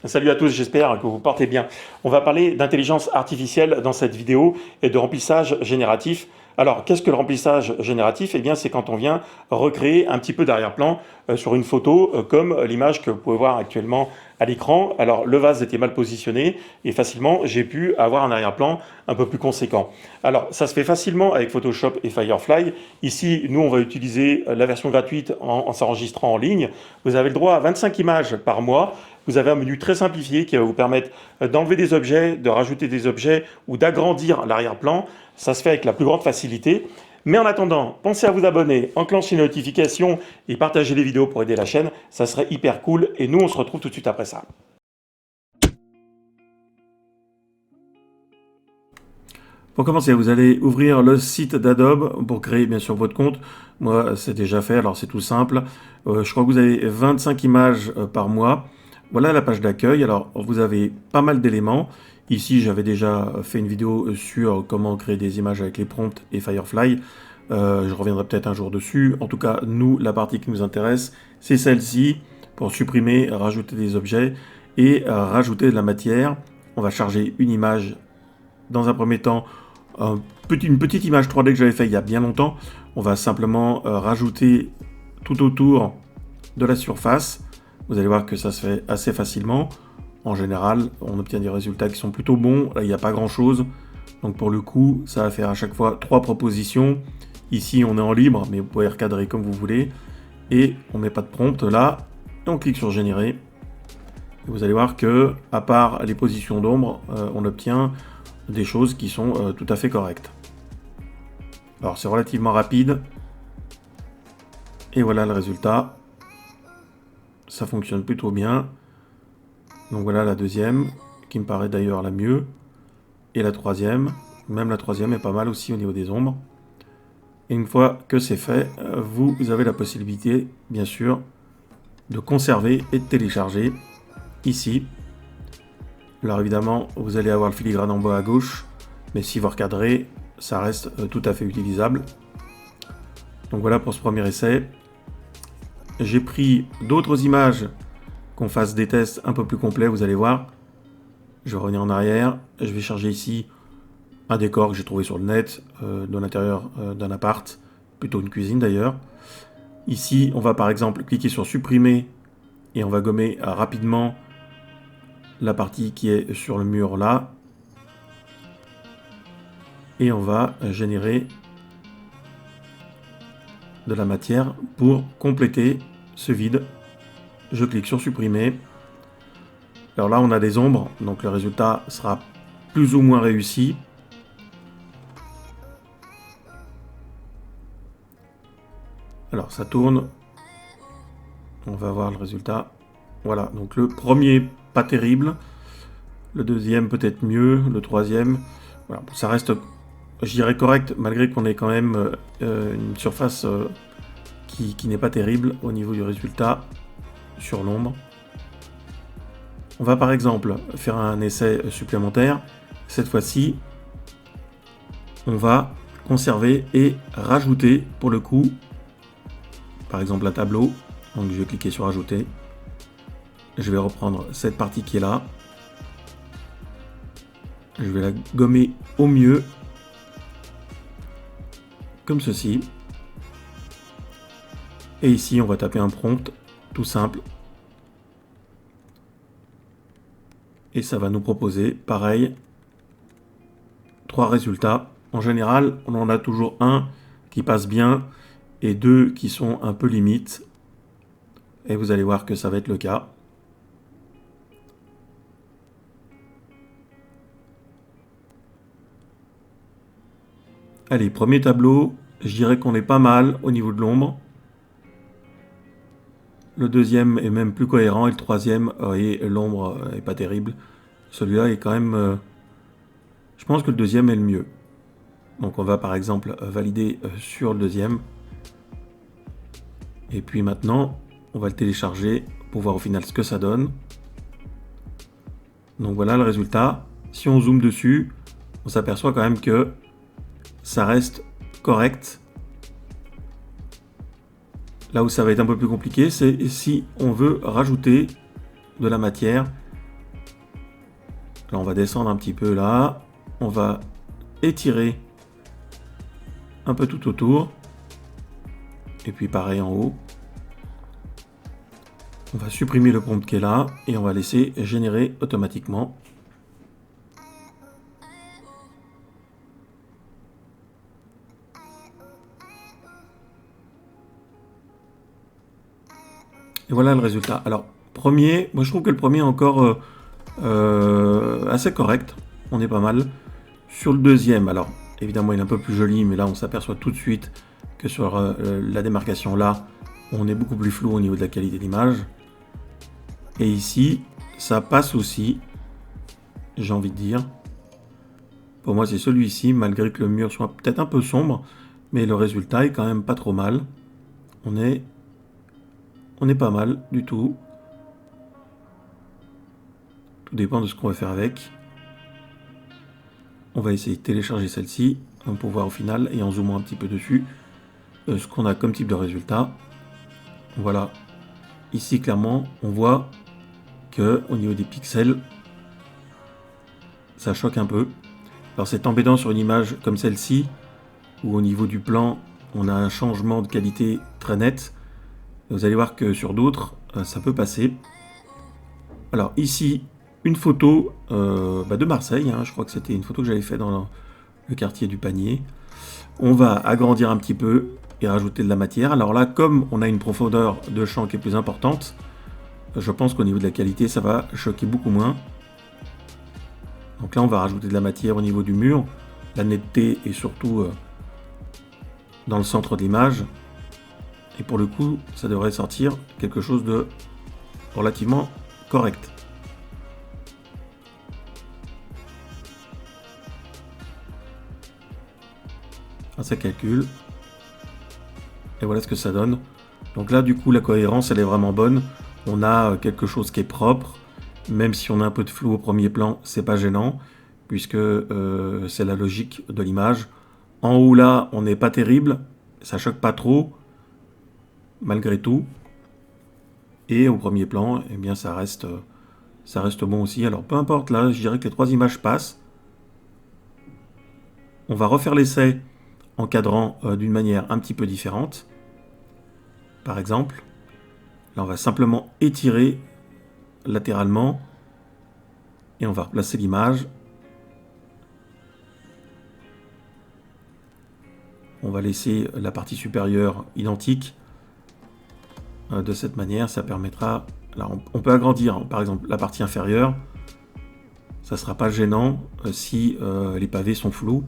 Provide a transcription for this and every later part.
Salut à tous, j'espère que vous portez bien. On va parler d'intelligence artificielle dans cette vidéo et de remplissage génératif. Alors, qu'est-ce que le remplissage génératif? Eh bien, c'est quand on vient recréer un petit peu d'arrière-plan sur une photo, comme l'image que vous pouvez voir actuellement à l'écran. Alors, le vase était mal positionné et facilement, j'ai pu avoir un arrière-plan un peu plus conséquent. Alors, ça se fait facilement avec Photoshop et Firefly. Ici, nous, on va utiliser la version gratuite en s'enregistrant en ligne. Vous avez le droit à 25 images par mois. Vous avez un menu très simplifié qui va vous permettre d'enlever des objets, de rajouter des objets ou d'agrandir l'arrière-plan. Ça se fait avec la plus grande facilité. Mais en attendant, pensez à vous abonner, enclencher les notifications et partager les vidéos pour aider la chaîne. Ça serait hyper cool. Et nous, on se retrouve tout de suite après ça. Pour commencer, vous allez ouvrir le site d'Adobe pour créer bien sûr votre compte. Moi, c'est déjà fait, alors c'est tout simple. Je crois que vous avez 25 images par mois. Voilà la page d'accueil. Alors, vous avez pas mal d'éléments. Ici, j'avais déjà fait une vidéo sur comment créer des images avec les prompts et Firefly. Je reviendrai peut-être un jour dessus. En tout cas, nous, la partie qui nous intéresse, c'est celle-ci, pour supprimer, rajouter des objets et rajouter de la matière. On va charger une image dans un premier temps, une petite image 3D que j'avais fait il y a bien longtemps. On va simplement rajouter tout autour de la surface. Vous allez voir que ça se fait assez facilement. En général, on obtient des résultats qui sont plutôt bons. Là, il n'y a pas grand-chose. Donc pour le coup, ça va faire à chaque fois 3 propositions. Ici, on est en libre, mais vous pouvez recadrer comme vous voulez. Et on ne met pas de prompt là. Et on clique sur générer. Et vous allez voir que, à part les positions d'ombre, on obtient des choses qui sont tout à fait correctes. Alors c'est relativement rapide. Et voilà le résultat. Ça fonctionne plutôt bien. Donc voilà la deuxième, qui me paraît d'ailleurs la mieux. Et la troisième, même la troisième est pas mal aussi au niveau des ombres. Et une fois que c'est fait, vous avez la possibilité, bien sûr, de conserver et de télécharger ici. Alors évidemment, vous allez avoir le filigrane en bas à gauche, mais si vous recadrez, ça reste tout à fait utilisable. Donc voilà pour ce premier essai. J'ai pris d'autres images qu'on fasse des tests un peu plus complets, vous allez voir. Je vais revenir en arrière, je vais charger ici un décor que j'ai trouvé sur le net, de l'intérieur d'un appart, plutôt une cuisine d'ailleurs. Ici, on va par exemple cliquer sur supprimer et on va gommer rapidement la partie qui est sur le mur là. Et on va générer de la matière pour compléter ce vide. Je clique sur supprimer. Alors là, on a des ombres, donc le résultat sera plus ou moins réussi. Alors ça tourne. On va voir le résultat. Voilà, donc le premier, pas terrible. Le deuxième, peut-être mieux. Le troisième, voilà, ça reste, je dirais, correct, malgré qu'on ait quand même une surface qui n'est pas terrible au niveau du résultat sur l'ombre. On va par exemple faire un essai supplémentaire. Cette fois-ci, on va conserver et rajouter pour le coup, par exemple un tableau. Donc je vais cliquer sur ajouter. Je vais reprendre cette partie qui est là. Je vais la gommer au mieux, comme ceci. Et ici, on va taper un prompt, tout simple. Et ça va nous proposer, pareil, 3 résultats. En général, on en a toujours un qui passe bien et 2 qui sont un peu limites. Et vous allez voir que ça va être le cas. Allez, premier tableau, je dirais qu'on est pas mal au niveau de l'ombre. Le deuxième est même plus cohérent et le troisième, l'ombre est pas terrible. Celui-là est quand même... je pense que le deuxième est le mieux. Donc on va par exemple valider sur le deuxième. Et puis maintenant, on va le télécharger pour voir au final ce que ça donne. Donc voilà le résultat. Si on zoome dessus, on s'aperçoit quand même que ça reste correct. Là où ça va être un peu plus compliqué, c'est si on veut rajouter de la matière. Là, on va descendre un petit peu là. On va étirer un peu tout autour. Et puis pareil en haut. On va supprimer le prompt qui est là et on va laisser générer automatiquement. Et voilà le résultat. Alors, premier, moi je trouve que le premier est encore assez correct. On est pas mal. Sur le deuxième, alors évidemment il est un peu plus joli, mais là on s'aperçoit tout de suite que sur la démarcation là, on est beaucoup plus flou au niveau de la qualité d'image. Et ici, ça passe aussi, j'ai envie de dire. Pour moi c'est celui-ci, malgré que le mur soit peut-être un peu sombre, mais le résultat est quand même pas trop mal. On est pas mal du tout. Tout dépend de ce qu'on va faire avec. On va essayer de télécharger celle-ci pour voir au final, et en zoomant un petit peu dessus, ce qu'on a comme type de résultat. Voilà. Ici, clairement, on voit que au niveau des pixels, ça choque un peu. Alors c'est embêtant sur une image comme celle-ci, où au niveau du plan, on a un changement de qualité très net. Vous allez voir que sur d'autres, ça peut passer. Alors ici, une photo de Marseille, hein, je crois que c'était une photo que j'avais fait dans le quartier du Panier. On va agrandir un petit peu et rajouter de la matière. Alors là, comme on a une profondeur de champ qui est plus importante, je pense qu'au niveau de la qualité, ça va choquer beaucoup moins. Donc là, on va rajouter de la matière au niveau du mur. La netteté est surtout dans le centre de l'image. Et pour le coup, ça devrait sortir quelque chose de relativement correct. Ça calcule. Et voilà ce que ça donne. Donc là, du coup, la cohérence, elle est vraiment bonne. On a quelque chose qui est propre. Même si on a un peu de flou au premier plan, c'est pas gênant, puisque c'est la logique de l'image. En haut là, on n'est pas terrible, ça choque pas trop, malgré tout. Et au premier plan, eh bien ça reste bon aussi. Alors peu importe, là, je dirais que les trois images passent. On va refaire l'essai en cadrant d'une manière un petit peu différente. Par exemple, là on va simplement étirer latéralement et on va replacer l'image. On va laisser la partie supérieure identique. De cette manière, ça permettra... Là, on peut agrandir, par exemple, la partie inférieure. Ça ne sera pas gênant si les pavés sont flous.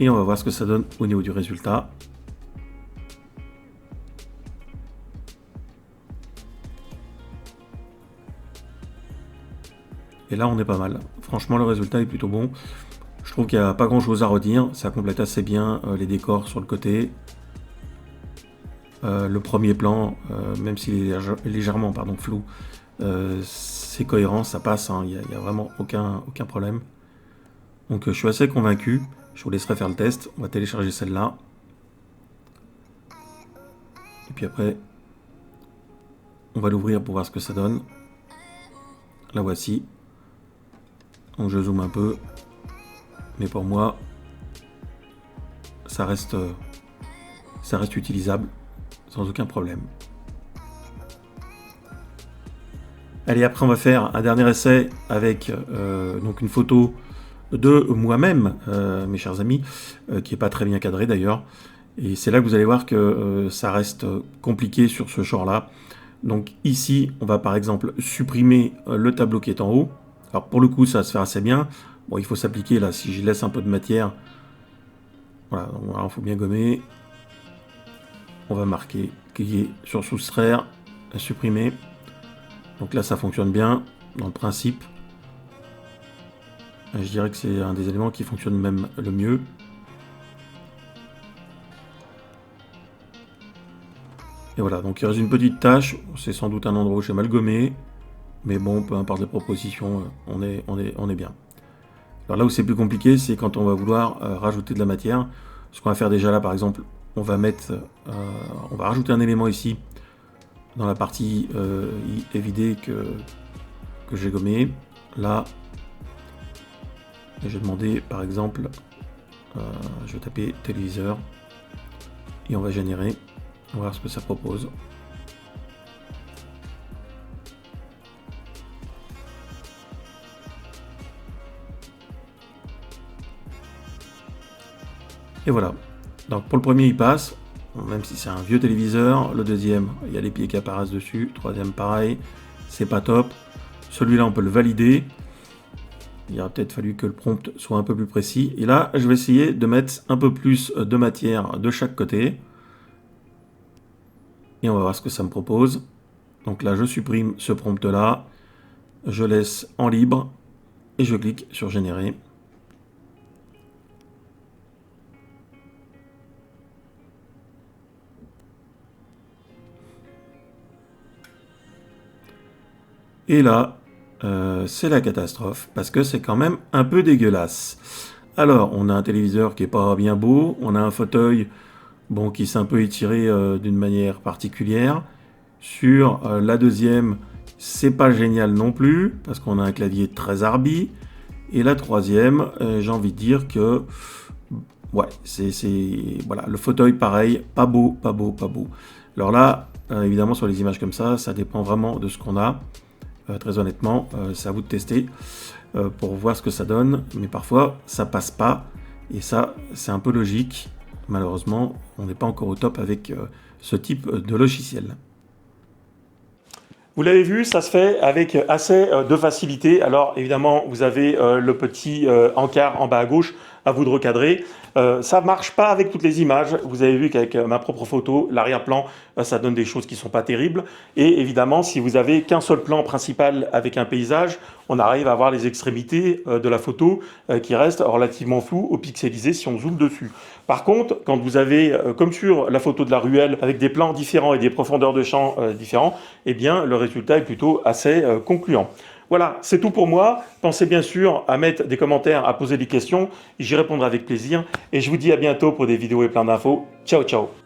Et on va voir ce que ça donne au niveau du résultat. Et là, on est pas mal. Franchement, le résultat est plutôt bon. Je trouve qu'il n'y a pas grand chose à redire. Ça complète assez bien les décors sur le côté. Le premier plan, même s'il est légèrement flou, c'est cohérent, ça passe. Il n'y a vraiment aucun problème. Donc je suis assez convaincu. Je vous laisserai faire le test. On va télécharger celle-là. Et puis après, on va l'ouvrir pour voir ce que ça donne. La voici. Donc je zoome un peu. Mais pour moi, ça reste utilisable sans aucun problème. Allez, après on va faire un dernier essai avec donc une photo de moi-même, mes chers amis, qui n'est pas très bien cadrée d'ailleurs. Et c'est là que vous allez voir que ça reste compliqué sur ce genre-là. Donc ici, on va par exemple supprimer le tableau qui est en haut. Alors pour le coup, ça va se faire assez bien. Bon, il faut s'appliquer là, si je laisse un peu de matière. Voilà, il faut bien gommer. On va marquer cliquer sur soustraire, supprimer. Donc là, ça fonctionne bien dans le principe. Je dirais que c'est un des éléments qui fonctionne même le mieux. Et voilà, donc il reste une petite tâche. C'est sans doute un endroit où j'ai mal gommé. Mais bon, peu importe les propositions, on est bien. Alors là où c'est plus compliqué, c'est quand on va vouloir rajouter de la matière. Ce qu'on va faire déjà là, par exemple, on va rajouter un élément ici, dans la partie évidée que j'ai gommé. là. Et je vais demander par exemple, je vais taper téléviseur et on va générer, on va voir ce que ça propose. Et voilà, donc pour le premier il passe, même si c'est un vieux téléviseur. Le deuxième, il y a les pieds qui apparaissent dessus. Troisième pareil, c'est pas top. Celui-là on peut le valider. Il aurait peut-être fallu que le prompt soit un peu plus précis. Et là, je vais essayer de mettre un peu plus de matière de chaque côté. Et on va voir ce que ça me propose. Donc là, je supprime ce prompt-là. Je laisse en libre. Et je clique sur générer. Et là, c'est la catastrophe. Parce que c'est quand même un peu dégueulasse. Alors, on a un téléviseur qui est pas bien beau. On a un fauteuil bon, qui s'est un peu étiré d'une manière particulière. Sur la deuxième, c'est pas génial non plus, parce qu'on a un clavier très arbi. Et la troisième, j'ai envie de dire que, ouais, voilà, le fauteuil pareil, pas beau, pas beau, pas beau. Alors là, évidemment, sur les images comme ça dépend vraiment de ce qu'on a. Très honnêtement, c'est à vous de tester pour voir ce que ça donne. Mais parfois, ça passe pas. Et ça, c'est un peu logique. Malheureusement, on n'est pas encore au top avec ce type de logiciel. Vous l'avez vu, ça se fait avec assez de facilité. Alors évidemment, vous avez le petit encart en bas à gauche, à vous de recadrer. Ça marche pas avec toutes les images. Vous avez vu qu'avec ma propre photo, l'arrière-plan, ça donne des choses qui sont pas terribles. Et évidemment, si vous avez qu'un seul plan principal avec un paysage, on arrive à voir les extrémités de la photo qui restent relativement floues ou pixelisées si on zoome dessus. Par contre, quand vous avez, comme sur la photo de la ruelle, avec des plans différents et des profondeurs de champ différents, eh bien, le résultat est plutôt assez concluant. Voilà, c'est tout pour moi. Pensez bien sûr à mettre des commentaires, à poser des questions. J'y répondrai avec plaisir. Et je vous dis à bientôt pour des vidéos et plein d'infos. Ciao, ciao.